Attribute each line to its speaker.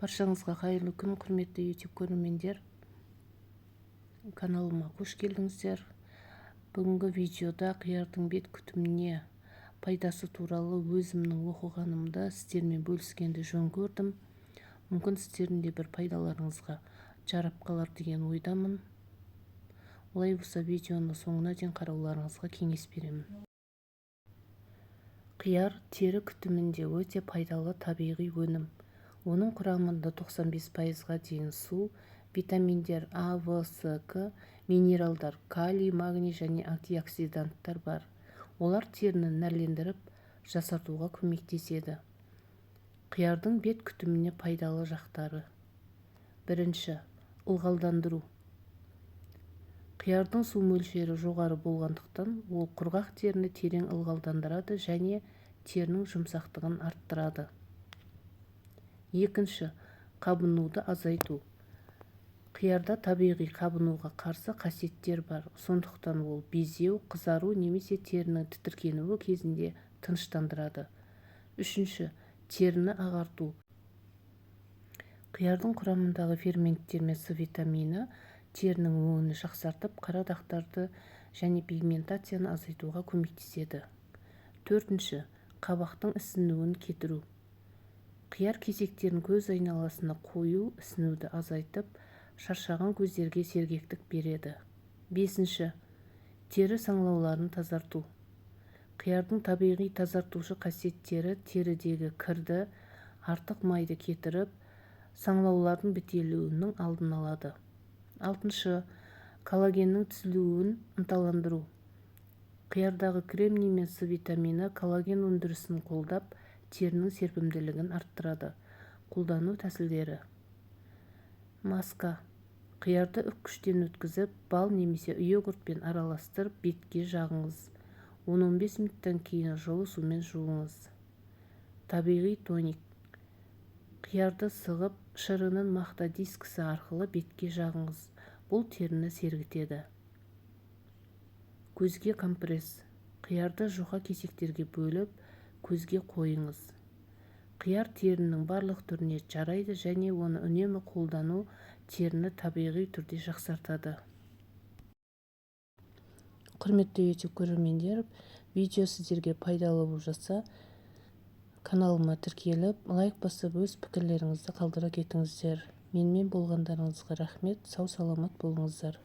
Speaker 1: Баршаңызға қайырлы күн, құрметті YouTube көрермендер. Каналыма қош келдіңіздер. Бүгінгі видеода қиярдың бет күтіміне пайдасы туралы өзімнің оқығанымды сіздермен бөліскенді жөн көрдім. Мүмкін сіздердің де бір пайдаларыңызға жарап қалар деген ойдамын. Олай болса видеоны соңына дейін қарауларыңызға кеңес беремін. Қияр тері күтімінде өте пайдалы табиғи өнім. Оның құрамында 95%-ға дейін су, витаминдер А, В, С, К, минералдар, калий, магний және антиоксиданттар бар. Олар теріні нәрлендіріп, жасартуға көмектеседі. Қиярдың бет күтіміне пайдалы жақтары. Бірінші, ылғалдандыру. Қиярдың су мөлшері жоғары болғандықтан, ол құрғақ теріні терең ылғалдандырады және терінің жұмсақтығын арттырады. Екінші, қабынуды азайту. Қиярда табиғи қабынуға қарсы қасиеттер бар, сондықтан ол безеу, қызару немесе терінің тітіркенуі кезінде тыныштандырады. Үшінші, теріні ағарту. Қиярдың құрамындағы ферменттер мен С витамині терінің өңін жақсартып, қара дақтарды және пигментацияны азайтуға көмектеседі. Төртінші, қабақтың ісінуін кетіру. Қияр кесектерін көз айналасына қою ісінуді азайтып, шаршаған көздерге сергектік береді. Бесінші, тері саңылауларын тазарту. Қиярдың табиғи тазартушы қасиеттері терідегі кірді, артық майды кетіріп, саңылаулардың бітелуінің алдын алады. Алтыншы, коллагеннің түзілуін ынталандыру. Қиярдағы кремний мен С витамині коллаген өндірісін қолдап, терінің серпімділігін арттырады. Қолдану тәсілдері. Маска. Қиярды үккіштен өткізіп, бал немесе йогуртпен араластырып, бетке жағыңыз. 10-15 минуттан кейін жылы сумен жуыңыз. Табиғи тоник. Қиярды сығып, шырынын мақта дискісі арқылы бетке жағыңыз. Бұл теріні сергітеді. Көзге компресс. Қиярды жұқа кесектерге бөліп, көзге қойыңыз. Қияр терінің барлық түріне жарайды және оны үнемі қолдану теріні табиғи түрде жақсартады. Құрметті YouTube көрермендер, видео сіздерге пайдалы болып жатса, каналыма тіркеліп, лайк басып, өз пікірлеріңізді қалдыра кетіңіздер. Менімен болғандарыңызға рахмет, сау саламат болыңыздар.